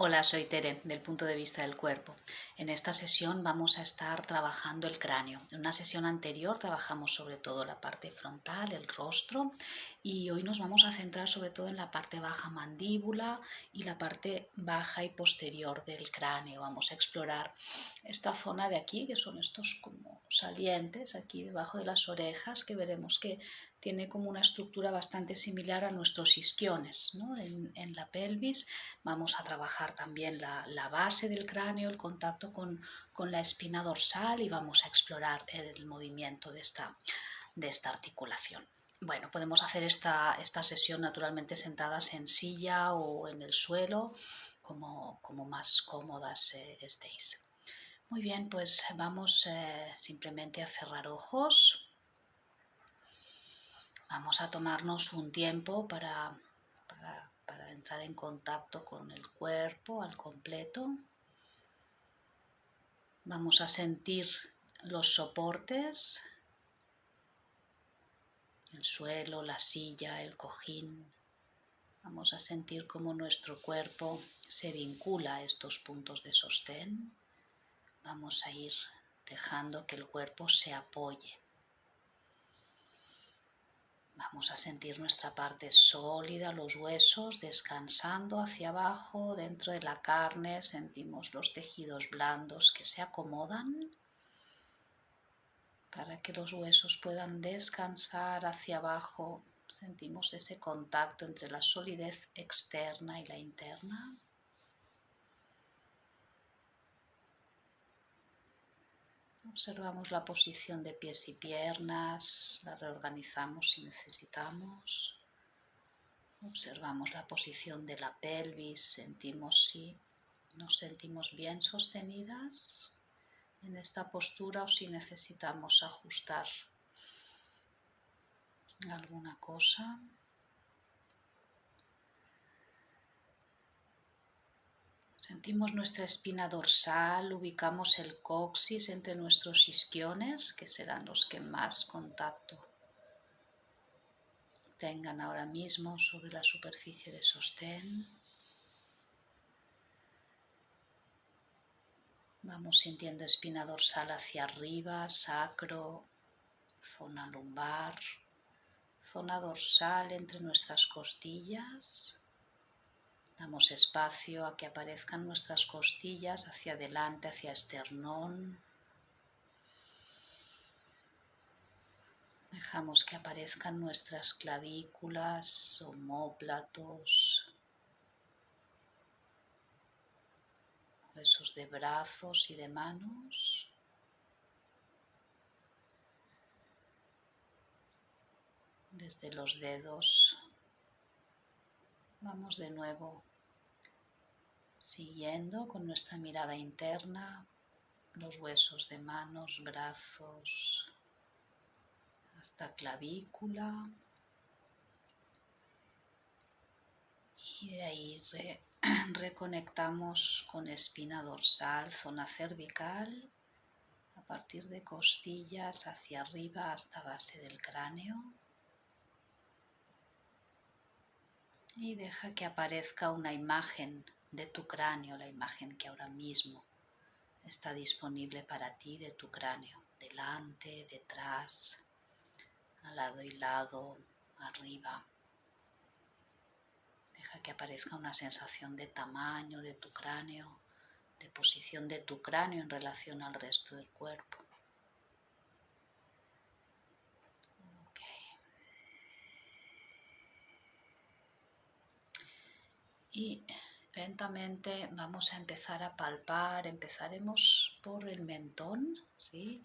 Hola, soy Tere, del punto de vista del cuerpo. En esta sesión vamos a estar trabajando el cráneo. En una sesión anterior trabajamos sobre todo la parte frontal, el rostro, y hoy nos vamos a centrar sobre todo en la parte baja mandíbula y la parte baja y posterior del cráneo. Vamos a explorar esta zona de aquí, que son estos como salientes aquí debajo de las orejas, que veremos que tiene como una estructura bastante similar a nuestros isquiones, ¿no? En la pelvis vamos a trabajar también la base del cráneo, el contacto con la espina dorsal y vamos a explorar el movimiento de esta articulación. Bueno, podemos hacer esta sesión naturalmente sentadas en silla o en el suelo, como más cómodas estéis. Muy bien, pues vamos simplemente a cerrar ojos. Vamos a tomarnos un tiempo para entrar en contacto con el cuerpo al completo. Vamos a sentir los soportes, el suelo, la silla, el cojín. Vamos a sentir cómo nuestro cuerpo se vincula a estos puntos de sostén. Vamos a ir dejando que el cuerpo se apoye. Vamos a sentir nuestra parte sólida, los huesos descansando hacia abajo, dentro de la carne. Sentimos los tejidos blandos que se acomodan para que los huesos puedan descansar hacia abajo. Sentimos ese contacto entre la solidez externa y la interna. Observamos la posición de pies y piernas, la reorganizamos si necesitamos. Observamos la posición de la pelvis, sentimos si nos sentimos bien sostenidas en esta postura o si necesitamos ajustar alguna cosa. Sentimos nuestra espina dorsal, ubicamos el coxis entre nuestros isquiones, que serán los que más contacto tengan ahora mismo sobre la superficie de sostén. Vamos sintiendo espina dorsal hacia arriba, sacro, zona lumbar, zona dorsal entre nuestras costillas. Damos espacio a que aparezcan nuestras costillas hacia adelante, hacia esternón. Dejamos que aparezcan nuestras clavículas, omóplatos, huesos de brazos y de manos. Desde los dedos vamos de nuevo siguiendo con nuestra mirada interna los huesos de manos, brazos, hasta clavícula. Y de ahí reconectamos con espina dorsal, zona cervical, a partir de costillas hacia arriba hasta base del cráneo. Y deja que aparezca una imagen de tu cráneo, la imagen que ahora mismo está disponible para ti de tu cráneo, delante, detrás, al lado y lado, arriba. Deja que aparezca una sensación de tamaño de tu cráneo, de posición de tu cráneo en relación al resto del cuerpo. Okay. Y lentamente vamos a empezar a palpar. Empezaremos por el mentón, ¿sí?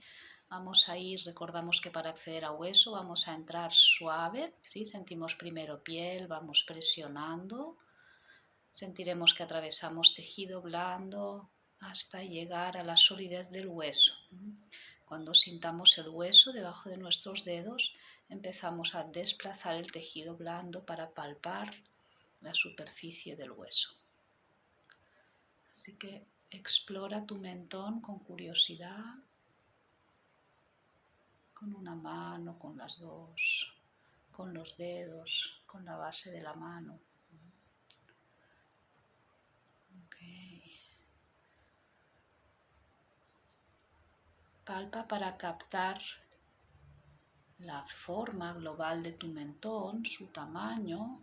Vamos a ir, recordamos que para acceder a hueso vamos a entrar suave, ¿sí? Sentimos primero piel, vamos presionando. Sentiremos que atravesamos tejido blando hasta llegar a la solidez del hueso. Cuando sintamos el hueso debajo de nuestros dedos, empezamos a desplazar el tejido blando para palpar la superficie del hueso. Así que explora tu mentón con curiosidad, con una mano, con las dos, con los dedos, con la base de la mano. Ok. Palpa para captar la forma global de tu mentón, su tamaño,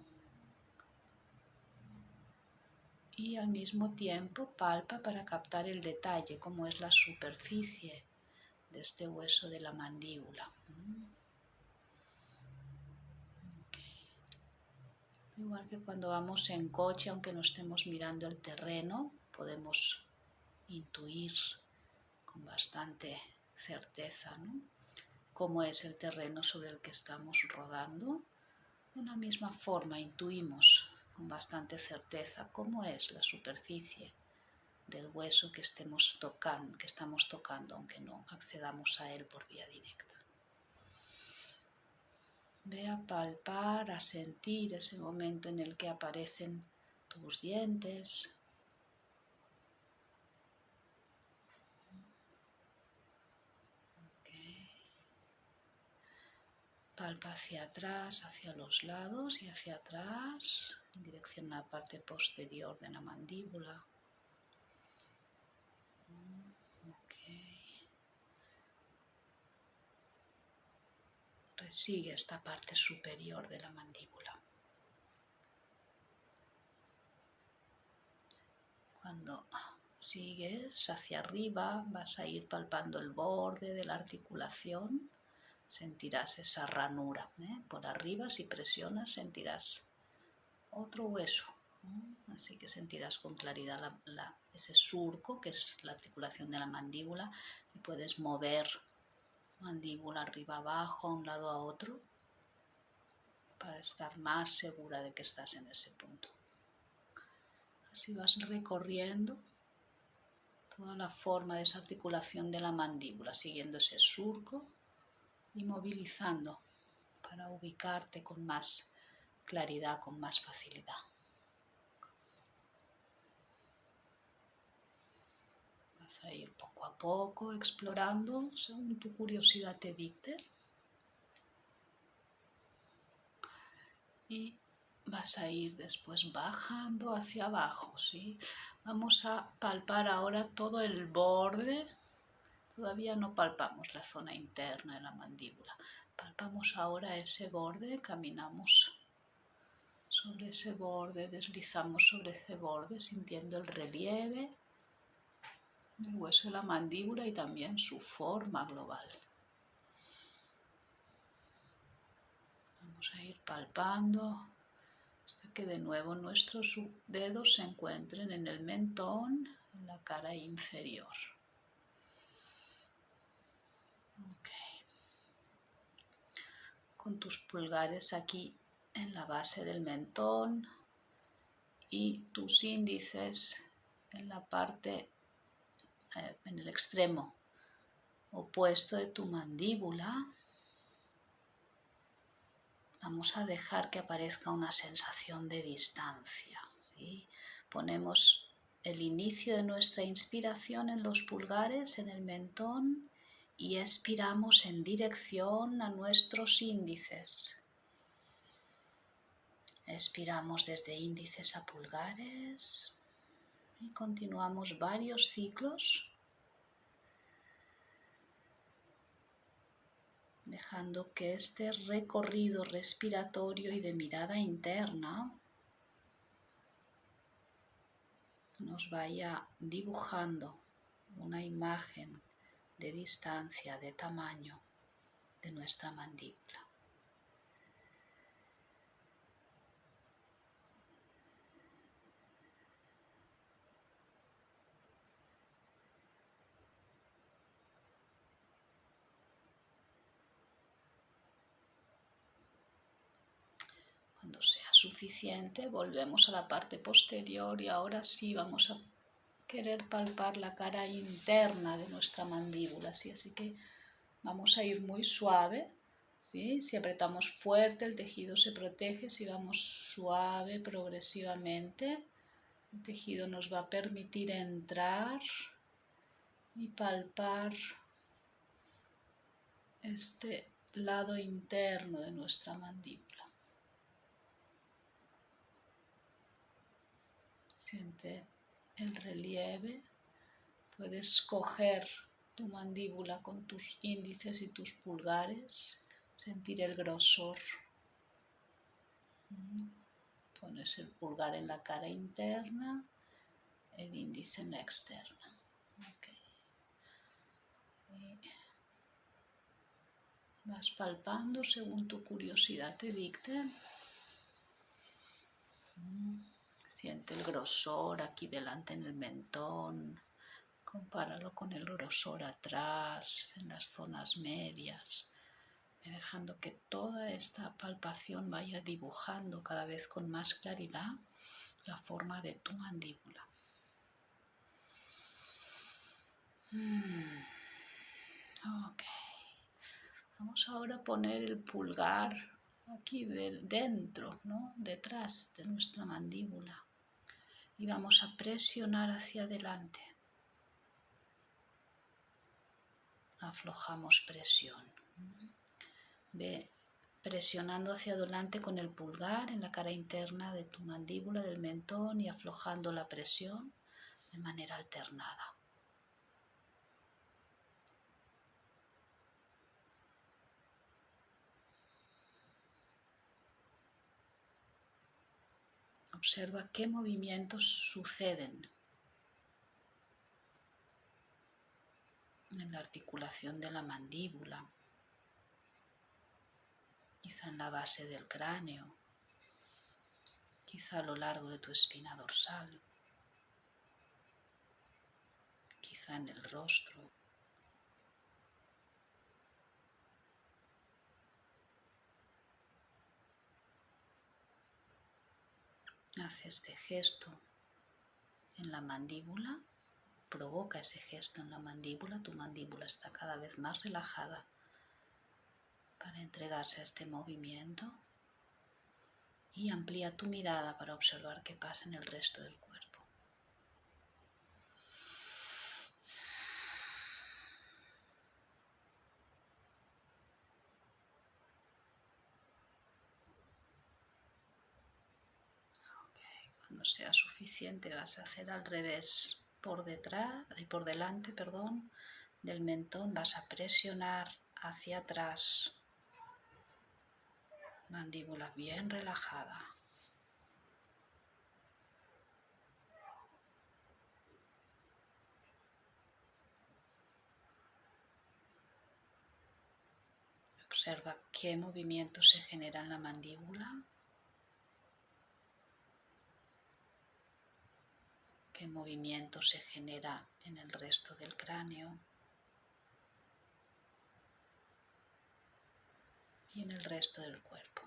y al mismo tiempo palpa para captar el detalle, como es la superficie de este hueso de la mandíbula. Igual que cuando vamos en coche, aunque no estemos mirando el terreno, podemos intuir con bastante certeza, ¿no?, cómo es el terreno sobre el que estamos rodando. De la misma forma intuimos con bastante certeza cómo es la superficie del hueso que estamos tocando, aunque no accedamos a él por vía directa. Ve a palpar, a sentir ese momento en el que aparecen tus dientes. Palpa hacia atrás, hacia los lados y hacia atrás, en dirección a la parte posterior de la mandíbula. Sigue esta parte superior de la mandíbula. Cuando sigues hacia arriba, vas a ir palpando el borde de la articulación. Sentirás esa ranura, por arriba, si presionas, sentirás otro hueso. Así que sentirás con claridad ese surco, que es la articulación de la mandíbula, y puedes mover mandíbula arriba abajo, a un lado a otro, para estar más segura de que estás en ese punto. Así vas recorriendo toda la forma de esa articulación de la mandíbula, siguiendo ese surco y movilizando para ubicarte con más claridad, con más facilidad. Vas a ir poco a poco explorando según tu curiosidad te dicte. Y vas a ir después bajando hacia abajo, ¿sí? Vamos a palpar ahora todo el borde. Todavía no palpamos la zona interna de la mandíbula. Palpamos ahora ese borde, caminamos sobre ese borde, deslizamos sobre ese borde, sintiendo el relieve del hueso de la mandíbula y también su forma global. Vamos a ir palpando hasta que de nuevo nuestros dedos se encuentren en el mentón, en la cara inferior. Con tus pulgares aquí en la base del mentón y tus índices en la parte, en el extremo opuesto de tu mandíbula, vamos a dejar que aparezca una sensación de distancia, ¿sí? Ponemos el inicio de nuestra inspiración en los pulgares, en el mentón, y expiramos en dirección a nuestros índices. Expiramos desde índices a pulgares y continuamos varios ciclos, dejando que este recorrido respiratorio y de mirada interna nos vaya dibujando una imagen de distancia, de tamaño de nuestra mandíbula. Cuando sea suficiente, volvemos a la parte posterior y ahora sí vamos a querer palpar la cara interna de nuestra mandíbula, ¿sí? Así que vamos a ir muy suave, ¿sí? Si apretamos fuerte el tejido se protege, si vamos suave progresivamente el tejido nos va a permitir entrar y palpar este lado interno de nuestra mandíbula. Siente el relieve. Puedes coger tu mandíbula con tus índices y tus pulgares, sentir el grosor. Pones el pulgar en la cara interna, el índice en la externa. Okay. Vas palpando según tu curiosidad te dicte. Siente el grosor aquí delante en el mentón. Compáralo con el grosor atrás, en las zonas medias, dejando que toda esta palpación vaya dibujando cada vez con más claridad la forma de tu mandíbula. Ok. Vamos ahora a poner el pulgar aquí dentro, ¿no? Detrás de nuestra mandíbula. Y vamos a presionar hacia adelante. Aflojamos presión. Ve presionando hacia adelante con el pulgar en la cara interna de tu mandíbula, del mentón, y aflojando la presión de manera alternada. Observa qué movimientos suceden en la articulación de la mandíbula, quizá en la base del cráneo, quizá a lo largo de tu espina dorsal, quizá en el rostro. Haz este gesto en la mandíbula, provoca ese gesto en la mandíbula, tu mandíbula está cada vez más relajada para entregarse a este movimiento y amplía tu mirada para observar qué pasa en el resto del cuerpo. Cuando sea suficiente vas a hacer al revés, por detrás y por delante, del mentón vas a presionar hacia atrás, mandíbula bien relajada. Observa qué movimiento se genera en la mandíbula, qué movimiento se genera en el resto del cráneo y en el resto del cuerpo.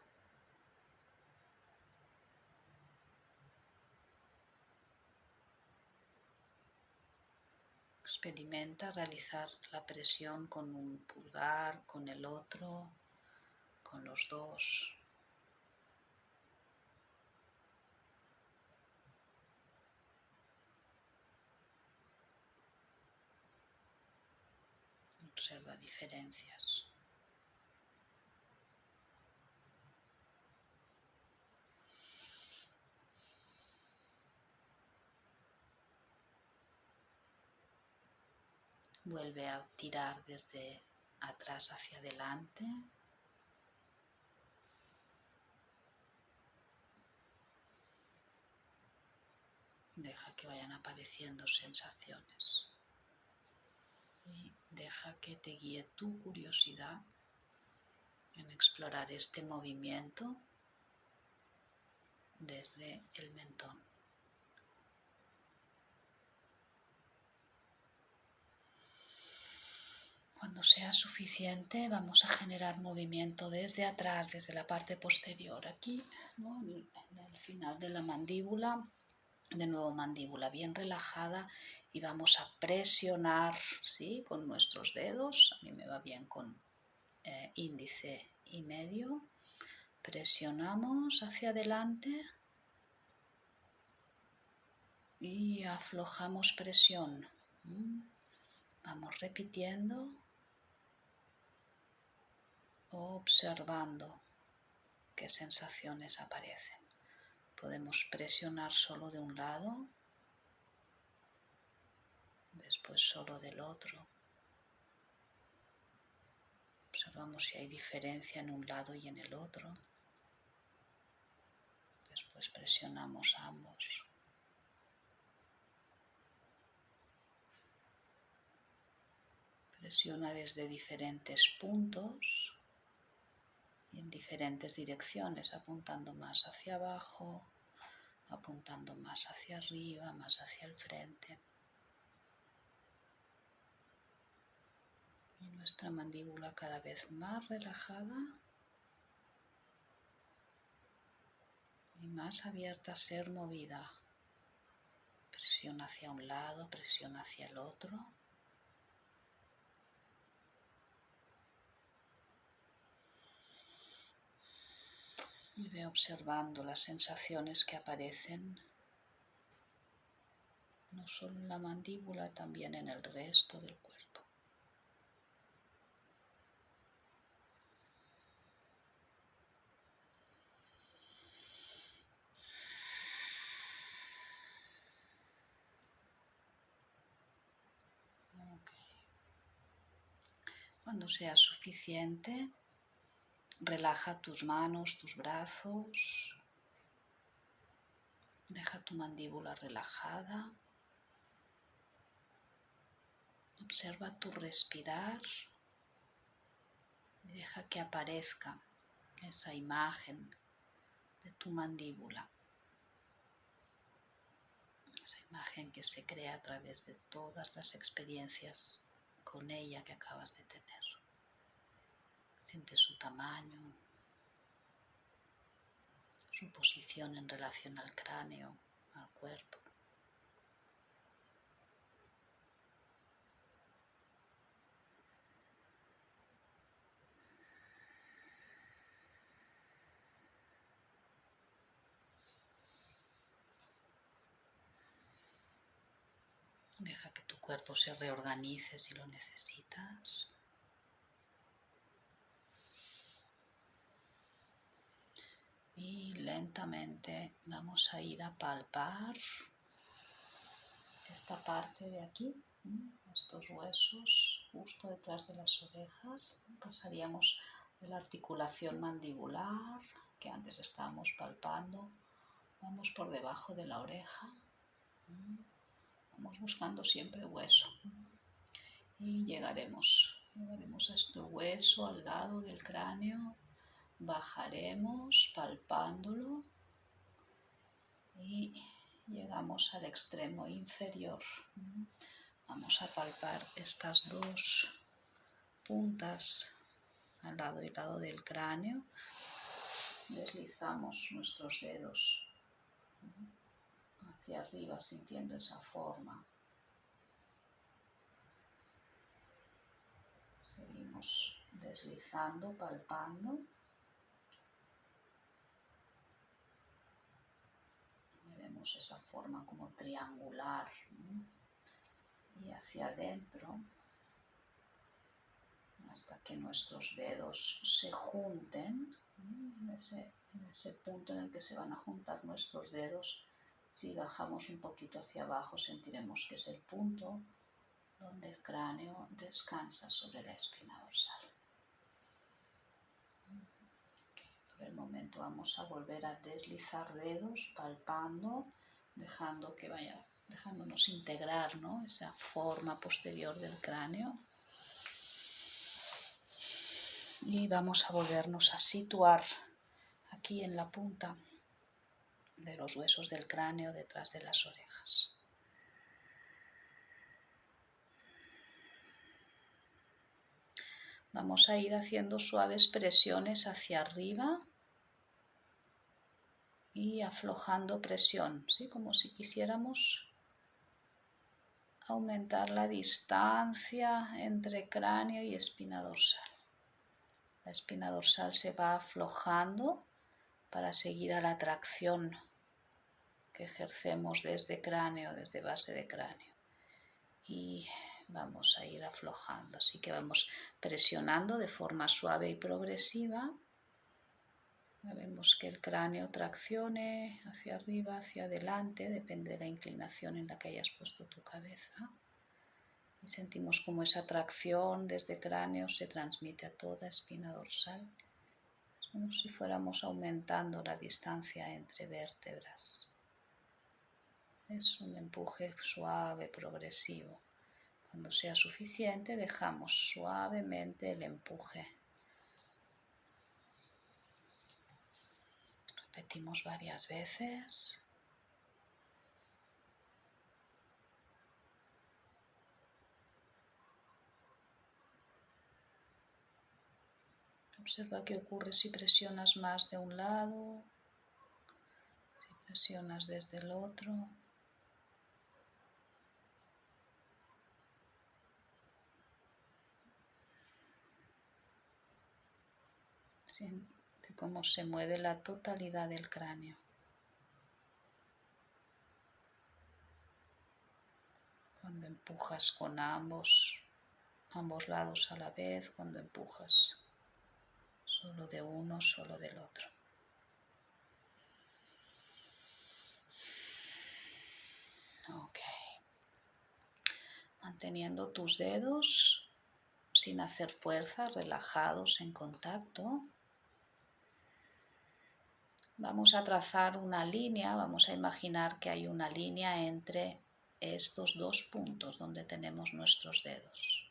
Experimenta realizar la presión con un pulgar, con el otro, con los dos. Observa diferencias. Vuelve a tirar desde atrás hacia adelante. Deja que vayan apareciendo sensaciones. Y deja que te guíe tu curiosidad en explorar este movimiento desde el mentón. Cuando sea suficiente vamos a generar movimiento desde atrás, desde la parte posterior, aquí, ¿no? En el final de la mandíbula. De nuevo mandíbula bien relajada y vamos a presionar, ¿sí? Con nuestros dedos. A mí me va bien con índice y medio. Presionamos hacia adelante y aflojamos presión. Vamos repitiendo, observando qué sensaciones aparecen. Podemos presionar solo de un lado después solo del otro. Observamos si hay diferencia en un lado y en el otro. Después presionamos ambos. Presiona desde diferentes puntos y en diferentes direcciones, apuntando más hacia abajo, apuntando más hacia arriba, más hacia el frente. Y nuestra mandíbula cada vez más relajada y más abierta a ser movida. Presión hacia un lado, presión hacia el otro. Y ve observando las sensaciones que aparecen no solo en la mandíbula, también en el resto del cuerpo. Cuando sea suficiente, relaja tus manos, tus brazos. Deja tu mandíbula relajada. Observa tu respirar y deja que aparezca esa imagen de tu mandíbula. Esa imagen que se crea a través de todas las experiencias con ella que acabas de tener. Siente su tamaño, su posición en relación al cráneo, al cuerpo. Deja que tu cuerpo se reorganice si lo necesitas. Y lentamente vamos a ir a palpar esta parte de aquí, estos huesos justo detrás de las orejas. Pasaríamos de la articulación mandibular que antes estábamos palpando. Vamos por debajo de la oreja. Vamos buscando siempre hueso. Y llegaremos a este hueso al lado del cráneo. Bajaremos palpándolo y llegamos al extremo inferior. Vamos a palpar estas dos puntas al lado y lado del cráneo. Deslizamos nuestros dedos hacia arriba sintiendo esa forma. Seguimos deslizando, palpando. Vemos esa forma como triangular y hacia adentro hasta que nuestros dedos se junten. En ese punto en el que se van a juntar nuestros dedos, si bajamos un poquito hacia abajo sentiremos que es el punto donde el cráneo descansa sobre la espina dorsal. Por el momento vamos a volver a deslizar dedos, palpando, dejándonos integrar, ¿no?, esa forma posterior del cráneo. Y vamos a volvernos a situar aquí en la punta de los huesos del cráneo detrás de las orejas. Vamos a ir haciendo suaves presiones hacia arriba y aflojando presión, ¿sí?, como si quisiéramos aumentar la distancia entre cráneo y espina dorsal. La espina dorsal se va aflojando para seguir a la tracción que ejercemos desde cráneo, desde base de cráneo. Y vamos a ir aflojando, así que vamos presionando de forma suave y progresiva. Haremos que el cráneo traccione hacia arriba, hacia adelante, depende de la inclinación en la que hayas puesto tu cabeza. Y sentimos como esa tracción desde cráneo se transmite a toda espina dorsal. Es como si fuéramos aumentando la distancia entre vértebras. Es un empuje suave, progresivo. Cuando sea suficiente, dejamos suavemente el empuje. Repetimos varias veces. Observa qué ocurre si presionas más de un lado, si presionas desde el otro. Siente cómo se mueve la totalidad del cráneo. Cuando empujas con ambos lados a la vez, cuando empujas solo de uno, solo del otro. Ok. Manteniendo tus dedos sin hacer fuerza, relajados en contacto. Vamos a trazar una línea, vamos a imaginar que hay una línea entre estos dos puntos donde tenemos nuestros dedos.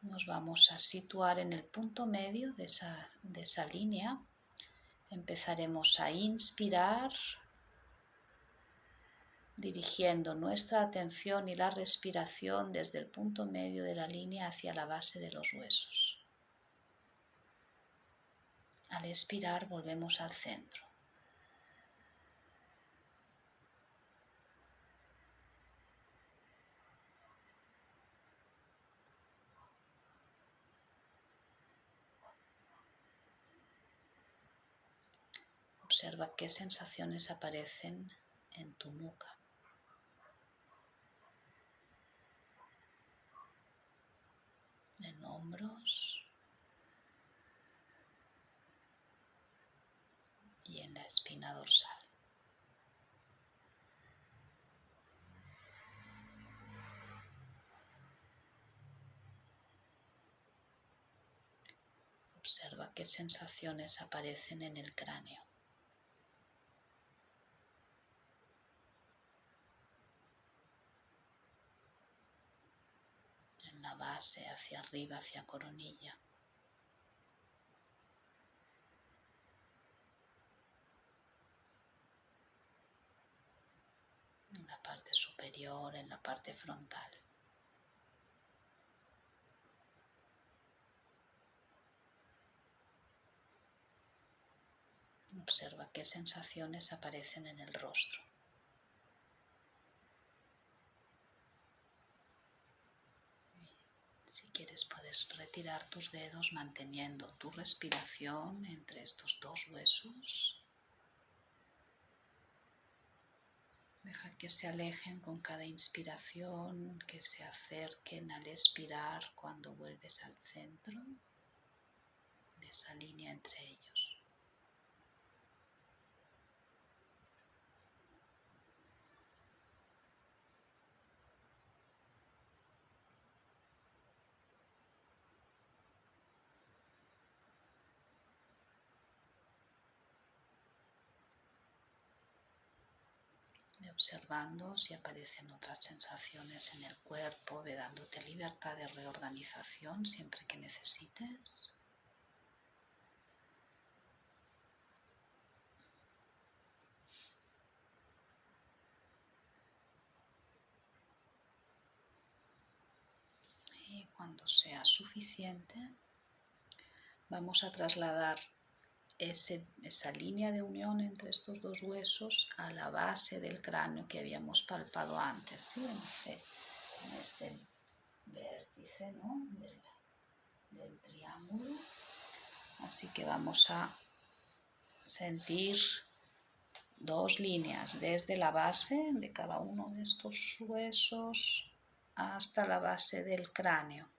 Nos vamos a situar en el punto medio de esa línea. Empezaremos a inspirar, dirigiendo nuestra atención y la respiración desde el punto medio de la línea hacia la base de los huesos. Al expirar volvemos al centro. Observa qué sensaciones aparecen en tu nuca. En hombros y en la espina dorsal. Observa qué sensaciones aparecen en el cráneo. En la base, hacia arriba, hacia coronilla. En la parte superior, en la parte frontal. Observa qué sensaciones aparecen en el rostro. Si quieres puedes retirar tus dedos manteniendo tu respiración entre estos dos huesos. Deja que se alejen con cada inspiración, que se acerquen al expirar cuando vuelves al centro de esa línea entre ellos. Ve observando si aparecen otras sensaciones en el cuerpo, ve dándote libertad de reorganización siempre que necesites. Y cuando sea suficiente, vamos a trasladar esa línea de unión entre estos dos huesos a la base del cráneo que habíamos palpado antes, ¿sí? en este vértice, ¿no? del triángulo. Así que vamos a sentir dos líneas desde la base de cada uno de estos huesos hasta la base del cráneo.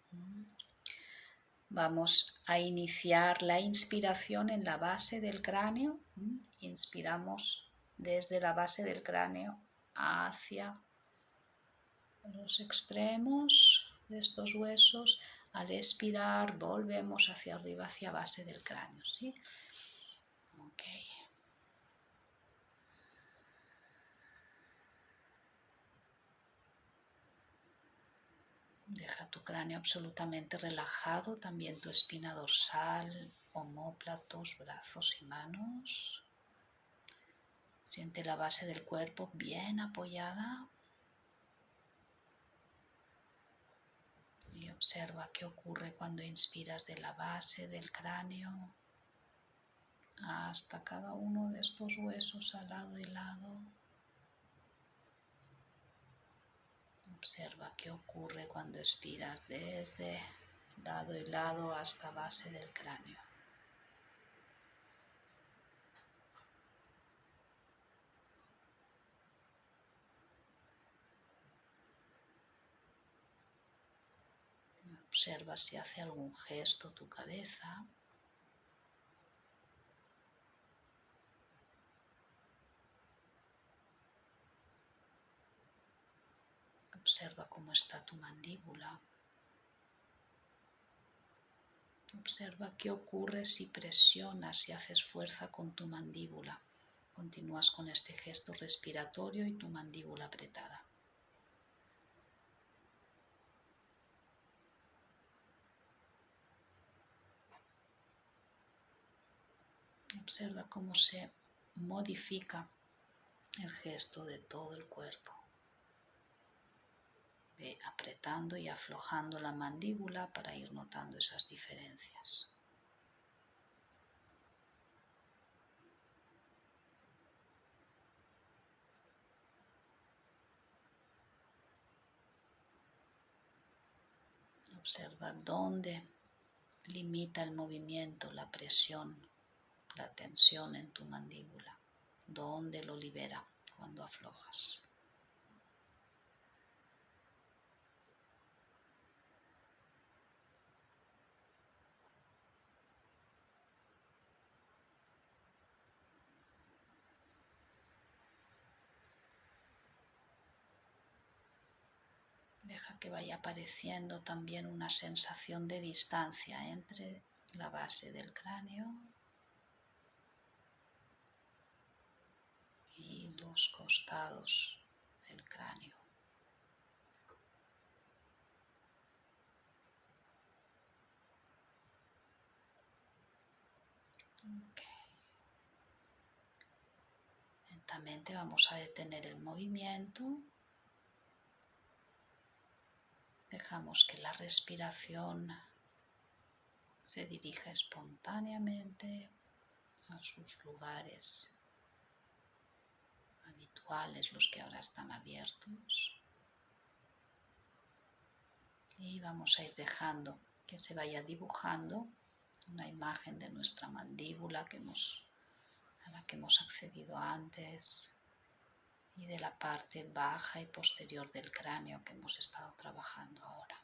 Vamos a iniciar la inspiración en la base del cráneo. Inspiramos desde la base del cráneo hacia los extremos de estos huesos. Al expirar volvemos hacia arriba, hacia base del cráneo, ¿sí? Ok. Deja tu cráneo absolutamente relajado, también tu espina dorsal, omóplatos, brazos y manos. Siente la base del cuerpo bien apoyada y observa qué ocurre cuando inspiras de la base del cráneo hasta cada uno de estos huesos al lado y lado. Observa qué ocurre cuando expiras desde lado y lado hasta base del cráneo. Observa si hace algún gesto tu cabeza. Observa cómo está tu mandíbula. Observa qué ocurre si presionas y haces fuerza con tu mandíbula. Continúas con este gesto respiratorio y tu mandíbula apretada. Observa cómo se modifica el gesto de todo el cuerpo. Ve apretando y aflojando la mandíbula para ir notando esas diferencias. Observa dónde limita el movimiento, la presión, la tensión en tu mandíbula. Dónde lo libera cuando aflojas. Deja que vaya apareciendo también una sensación de distancia entre la base del cráneo y los costados del cráneo. Okay. Lentamente vamos a detener el movimiento. Dejamos que la respiración se dirija espontáneamente a sus lugares habituales, los que ahora están abiertos. Y vamos a ir dejando que se vaya dibujando una imagen de nuestra mandíbula a la que hemos accedido antes y de la parte baja y posterior del cráneo que hemos estado trabajando ahora.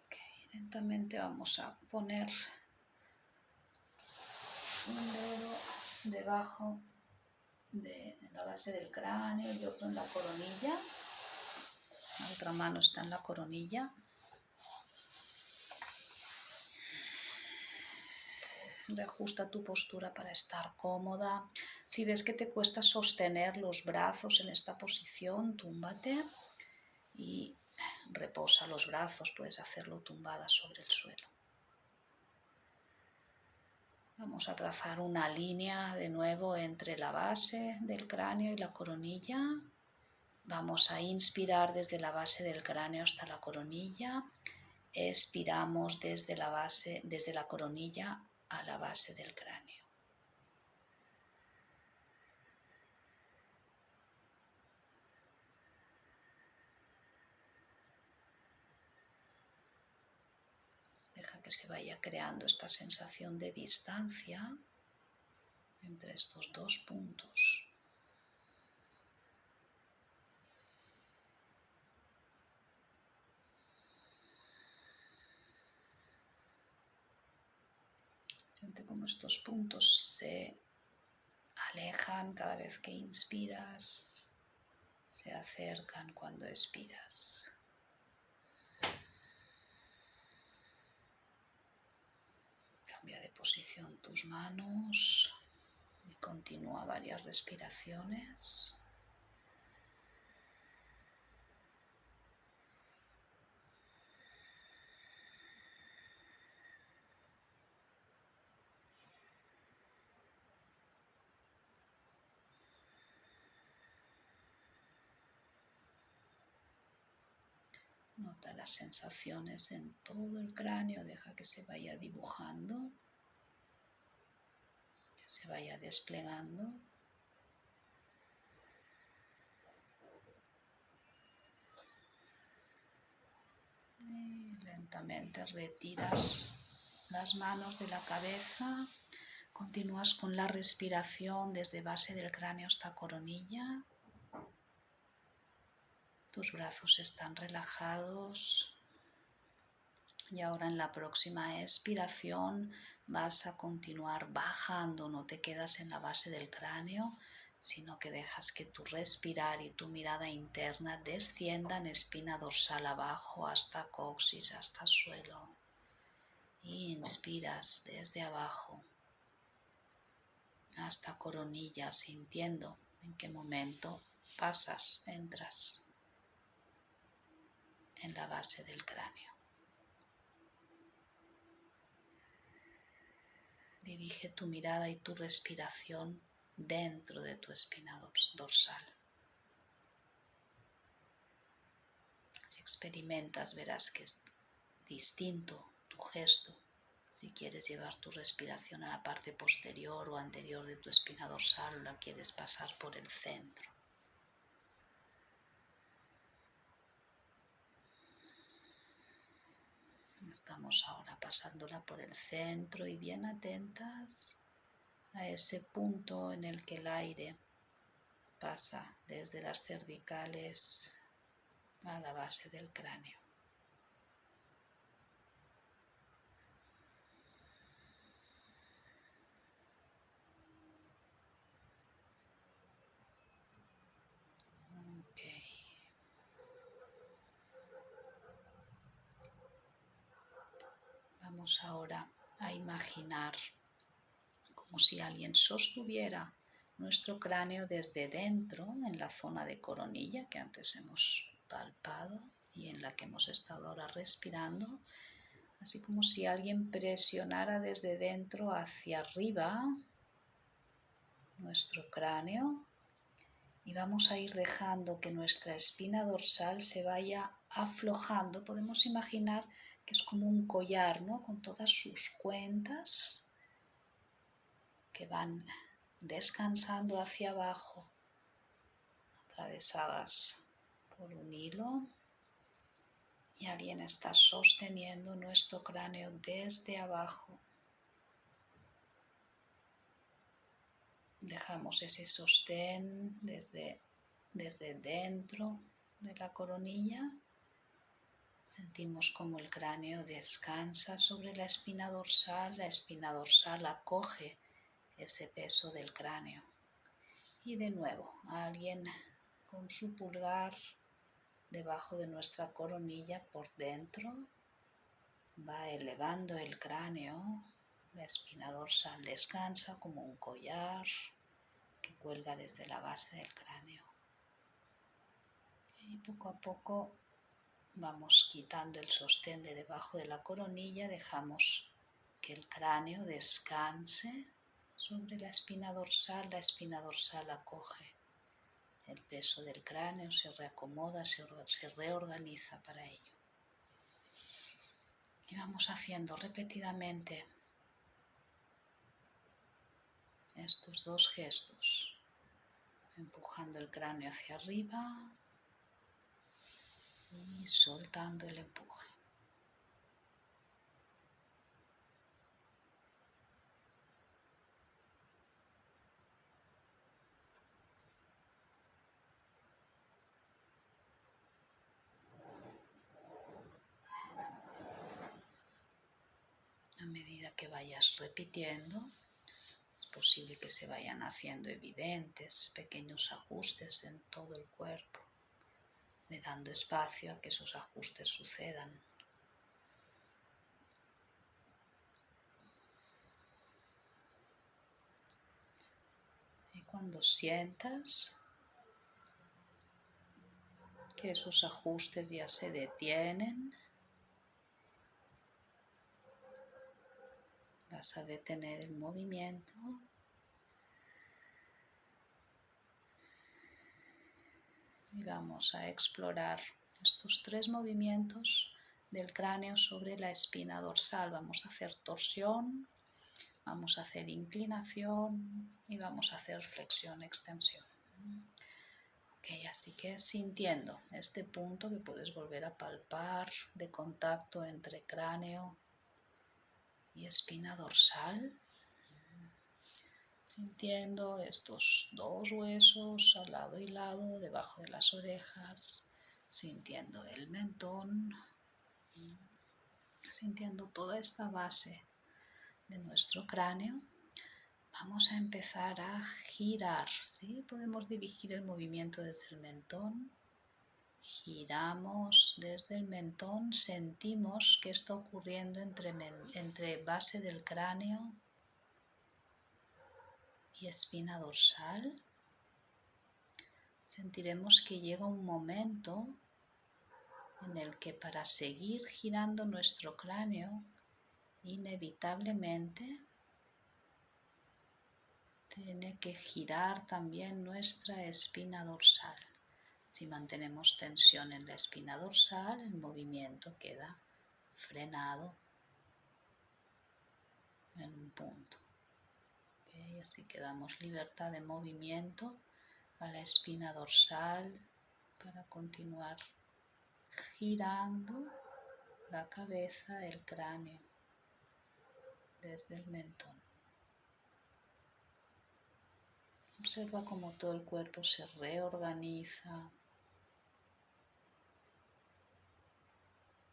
Okay, lentamente vamos a poner un dedo debajo de la base del cráneo y otro en la coronilla. La otra mano está en la coronilla. Reajusta tu postura para estar cómoda. Si ves que te cuesta sostener los brazos en esta posición, túmbate y reposa los brazos. Puedes hacerlo tumbada sobre el suelo. Vamos a trazar una línea de nuevo entre la base del cráneo y la coronilla. Vamos a inspirar desde la base del cráneo hasta la coronilla. Expiramos desde la coronilla a la base del cráneo. Deja que se vaya creando esta sensación de distancia entre estos dos puntos. Siente como estos puntos se alejan cada vez que inspiras, se acercan cuando expiras. Cambia de posición tus manos y continúa varias respiraciones. Nota las sensaciones en todo el cráneo, deja que se vaya dibujando, que se vaya desplegando. Y lentamente retiras las manos de la cabeza, continúas con la respiración desde base del cráneo hasta coronilla. Tus brazos están relajados. Y ahora en la próxima expiración vas a continuar bajando, no te quedas en la base del cráneo, sino que dejas que tu respirar y tu mirada interna desciendan espina dorsal abajo hasta coxis, hasta suelo. Y inspiras desde abajo hasta coronilla, sintiendo en qué momento entras en la base del cráneo. Dirige tu mirada y tu respiración dentro de tu espina dorsal. Si experimentas, verás que es distinto tu gesto. Si quieres llevar tu respiración a la parte posterior o anterior de tu espina dorsal o la quieres pasar por el centro. Estamos ahora pasándola por el centro y bien atentas a ese punto en el que el aire pasa desde las cervicales a la base del cráneo. Vamos ahora a imaginar como si alguien sostuviera nuestro cráneo desde dentro, en la zona de coronilla que antes hemos palpado y en la que hemos estado ahora respirando, así como si alguien presionara desde dentro hacia arriba nuestro cráneo, y vamos a ir dejando que nuestra espina dorsal se vaya aflojando. Podemos imaginar que es como un collar, ¿no? Con todas sus cuentas que van descansando hacia abajo, atravesadas por un hilo, y alguien está sosteniendo nuestro cráneo desde abajo. Dejamos ese sostén desde dentro de la coronilla. Sentimos como el cráneo descansa sobre la espina dorsal acoge ese peso del cráneo. Y de nuevo, alguien con su pulgar debajo de nuestra coronilla por dentro va elevando el cráneo. La espina dorsal descansa como un collar que cuelga desde la base del cráneo. Y poco a poco vamos quitando el sostén de debajo de la coronilla, dejamos que el cráneo descanse sobre la espina dorsal acoge el peso del cráneo, se reacomoda, se reorganiza para ello. Y vamos haciendo repetidamente estos dos gestos, empujando el cráneo hacia arriba y soltando el empuje. A medida que vayas repitiendo, es posible que se vayan haciendo evidentes pequeños ajustes en todo el cuerpo, le dando espacio a que esos ajustes sucedan. Y cuando sientas que esos ajustes ya se detienen, vas a detener el movimiento y vamos a explorar estos 3 movimientos del cráneo sobre la espina dorsal. Vamos a hacer torsión, vamos a hacer inclinación y vamos a hacer flexión-extensión. Ok, así que sintiendo este punto que puedes volver a palpar de contacto entre cráneo y espina dorsal, sintiendo estos 2 huesos al lado y lado debajo de las orejas, sintiendo el mentón, sintiendo toda esta base de nuestro cráneo. Vamos a empezar a girar, ¿sí? Podemos dirigir el movimiento desde el mentón. Giramos desde el mentón, sentimos qué está ocurriendo entre base del cráneo y espina dorsal. Sentiremos que llega un momento en el que para seguir girando nuestro cráneo, inevitablemente tiene que girar también nuestra espina dorsal. Si mantenemos tensión en la espina dorsal, el movimiento queda frenado en un punto. ¿Okay? Así que damos libertad de movimiento a la espina dorsal para continuar girando la cabeza, el cráneo, desde el mentón. Observa cómo todo el cuerpo se reorganiza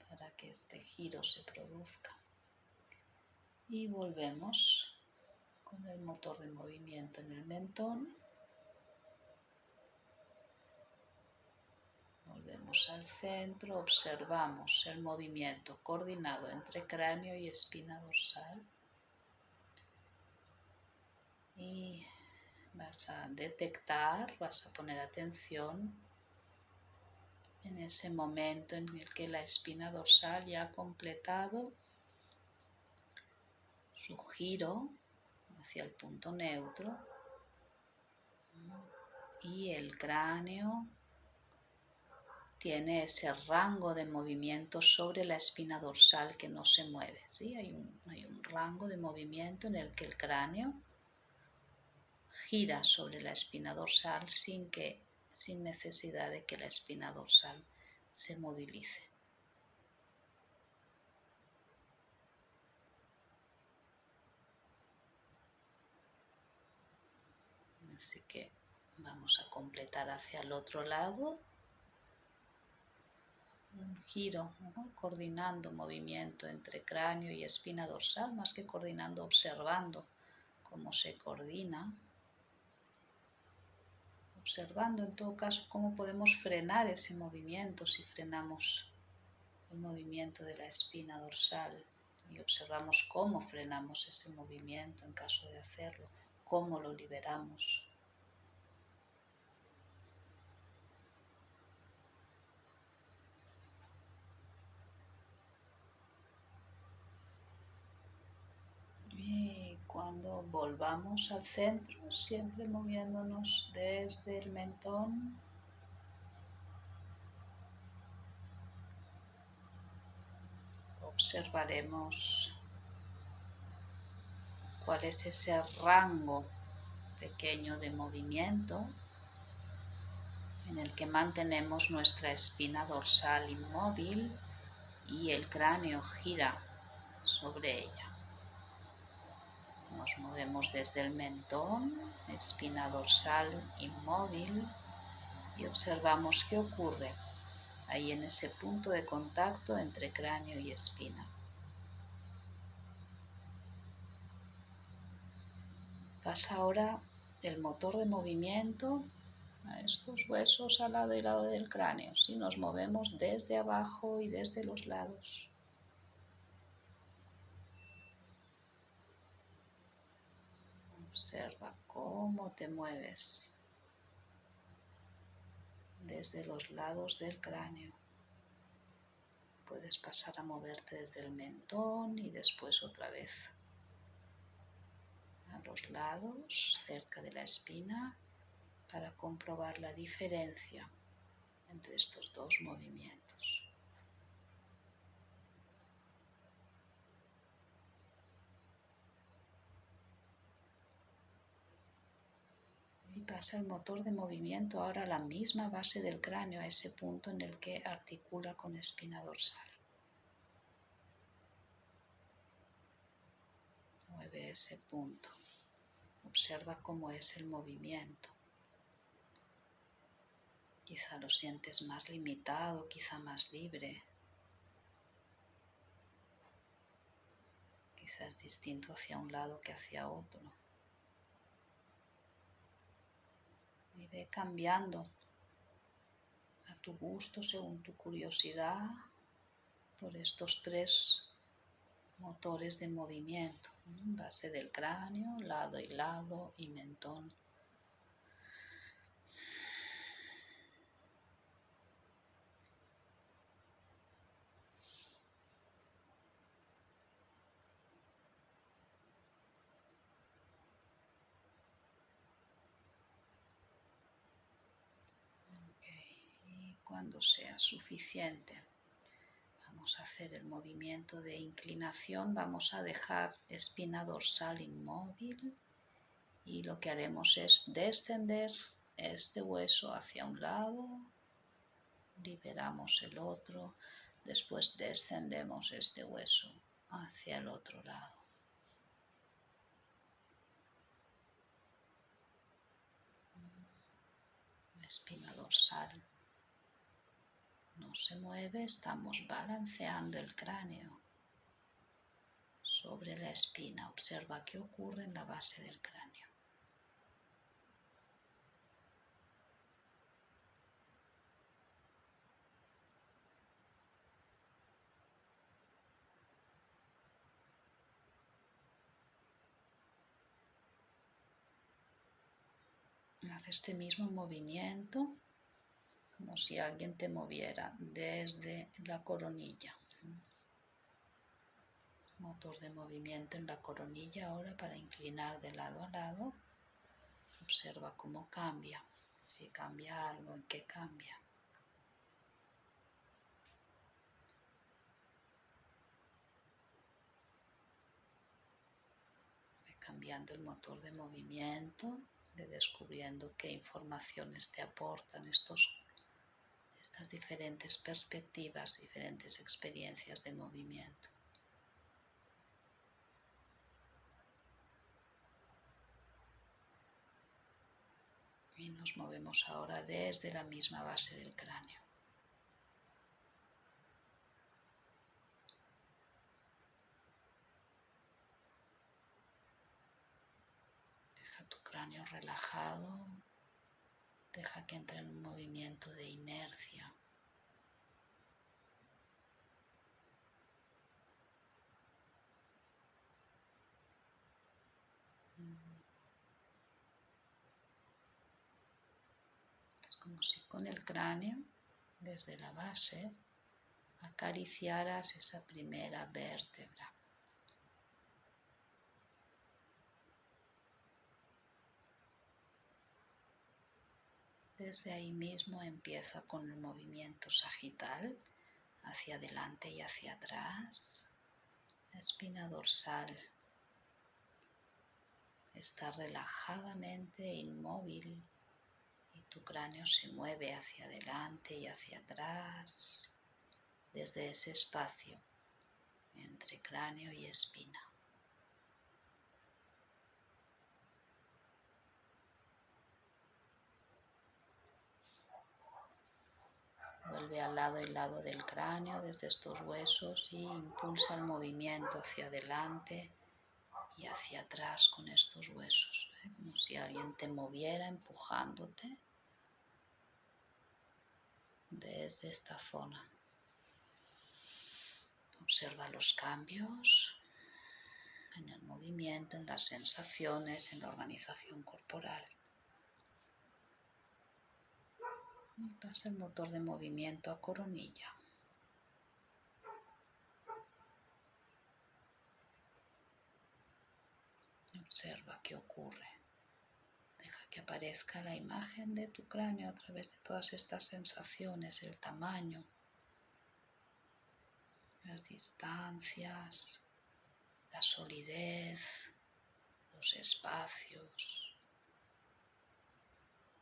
para que este giro se produzca. Y volvemos con el motor de movimiento en el mentón. Volvemos al centro, observamos el movimiento coordinado entre cráneo y espina dorsal. Y vas a detectar, vas a poner atención en ese momento en el que la espina dorsal ya ha completado su giro hacia el punto neutro y el cráneo tiene ese rango de movimiento sobre la espina dorsal que no se mueve, ¿sí? Hay un rango de movimiento en el que el cráneo gira sobre la espina dorsal sin necesidad de que la espina dorsal se movilice. Así que vamos a completar hacia el otro lado. Un giro, ¿no? Coordinando movimiento entre cráneo y espina dorsal, más que coordinando, observando cómo se coordina. Observando en todo caso cómo podemos frenar ese movimiento si frenamos el movimiento de la espina dorsal y observamos cómo frenamos ese movimiento en caso de hacerlo, cómo lo liberamos. Y cuando volvamos al centro, siempre moviéndonos desde el mentón, observaremos cuál es ese rango pequeño de movimiento en el que mantenemos nuestra espina dorsal inmóvil y el cráneo gira sobre ella. Nos movemos desde el mentón, espina dorsal inmóvil y observamos qué ocurre ahí en ese punto de contacto entre cráneo y espina. Pasa ahora el motor de movimiento a estos huesos al lado y lado del cráneo. Si nos movemos desde abajo y desde los lados. Observa cómo te mueves desde los lados del cráneo. Puedes pasar a moverte desde el mentón y después otra vez a los lados, cerca de la espina, para comprobar la diferencia entre estos dos movimientos. Y pasa el motor de movimiento ahora a la misma base del cráneo, a ese punto en el que articula con espina dorsal. Mueve ese punto. Observa cómo es el movimiento. Quizá lo sientes más limitado, quizá más libre. Quizá es distinto hacia un lado que hacia otro. Y ve cambiando a tu gusto, según tu curiosidad, por estos tres motores de movimiento. Base del cráneo, lado y lado y mentón. Y cuando sea suficiente, vamos a hacer el movimiento de inclinación. Vamos a dejar espina dorsal inmóvil y lo que haremos es descender este hueso hacia un lado, liberamos el otro, después descendemos este hueso hacia el otro lado. La espina dorsal no se mueve, estamos balanceando el cráneo sobre la espina. Observa qué ocurre en la base del cráneo. Haz este mismo movimiento como si alguien te moviera desde la coronilla. Motor de movimiento en la coronilla ahora para inclinar de lado a lado. Observa cómo cambia, si cambia algo, en qué cambia. Ve cambiando el motor de movimiento, ve descubriendo qué informaciones te aportan estas diferentes perspectivas, diferentes experiencias de movimiento. Y nos movemos ahora desde la misma base del cráneo. Deja tu cráneo relajado, deja que entre en un movimiento de inercia. Es como si con el cráneo, desde la base, acariciaras esa primera vértebra. Desde ahí mismo empieza con el movimiento sagital, hacia adelante y hacia atrás. La espina dorsal está relajadamente inmóvil y tu cráneo se mueve hacia adelante y hacia atrás desde ese espacio entre cráneo y espina. Vuelve al lado y lado del cráneo desde estos huesos y impulsa el movimiento hacia adelante y hacia atrás con estos huesos, como si alguien te moviera empujándote desde esta zona. Observa los cambios en el movimiento, en las sensaciones, en la organización corporal. Y pasa el motor de movimiento a coronilla. Observa qué ocurre. Deja que aparezca la imagen de tu cráneo a través de todas estas sensaciones, el tamaño, las distancias, la solidez, los espacios,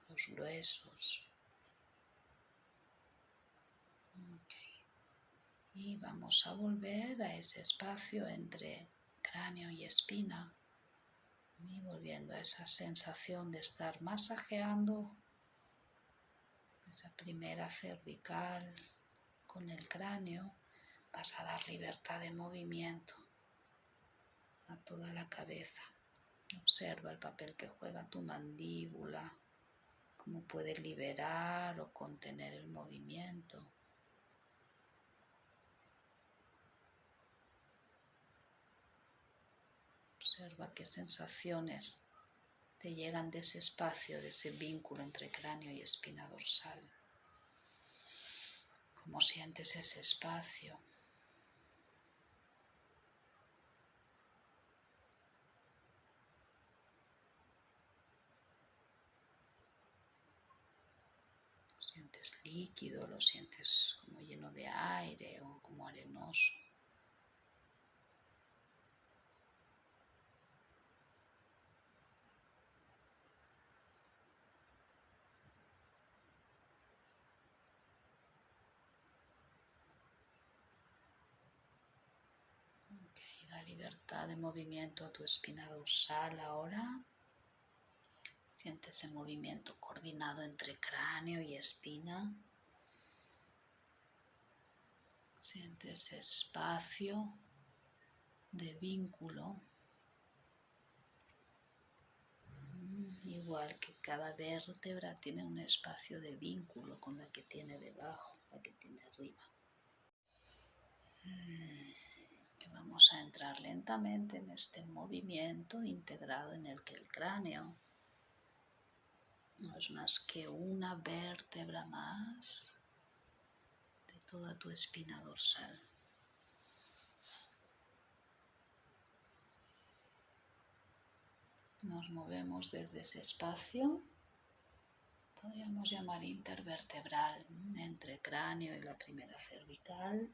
los gruesos. Okay. Y vamos a volver a ese espacio entre cráneo y espina. Y volviendo a esa sensación de estar masajeando esa primera cervical con el cráneo, vas a dar libertad de movimiento a toda la cabeza. Observa el papel que juega tu mandíbula, cómo puede liberar o contener el movimiento. Observa qué sensaciones te llegan de ese espacio, de ese vínculo entre cráneo y espina dorsal. ¿Cómo sientes ese espacio? ¿Lo sientes líquido? ¿Lo sientes como lleno de aire o como arenoso? Da libertad de movimiento a tu espina dorsal ahora. Siente ese movimiento coordinado entre cráneo y espina. Siente ese espacio de vínculo. Igual que cada vértebra tiene un espacio de vínculo con la que tiene debajo, la que tiene arriba. Vamos a entrar lentamente en este movimiento integrado en el que el cráneo no es más que una vértebra más de toda tu espina dorsal. Nos movemos desde ese espacio, podríamos llamar intervertebral, entre cráneo y la primera cervical,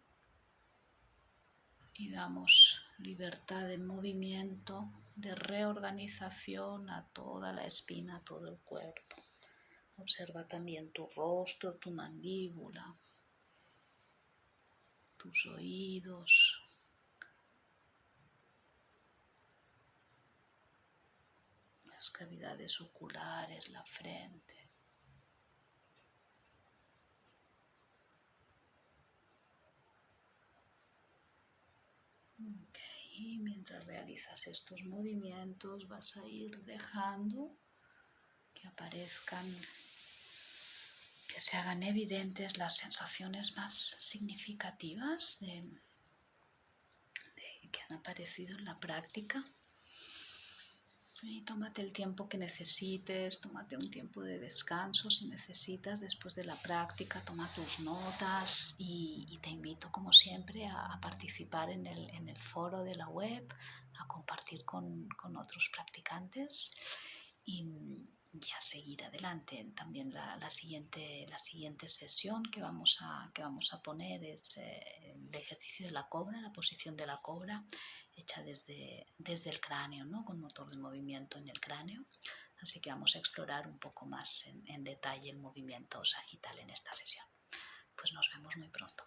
y damos libertad de movimiento, de reorganización a toda la espina, a todo el cuerpo. Observa también tu rostro, tu mandíbula, tus oídos, las cavidades oculares, la frente. Y mientras realizas estos movimientos vas a ir dejando que aparezcan, que se hagan evidentes las sensaciones más significativas que han aparecido en la práctica. Y tómate el tiempo que necesites, tómate un tiempo de descanso si necesitas después de la práctica, toma tus notas y te invito como siempre a participar en el foro de la web, a compartir con otros practicantes y a seguir adelante. También la siguiente sesión que vamos a poner es el ejercicio de la cobra, la posición de la cobra, hecha desde el cráneo, ¿no? Con motor de movimiento en el cráneo. Así que vamos a explorar un poco más en detalle el movimiento sagital en esta sesión. Pues nos vemos muy pronto.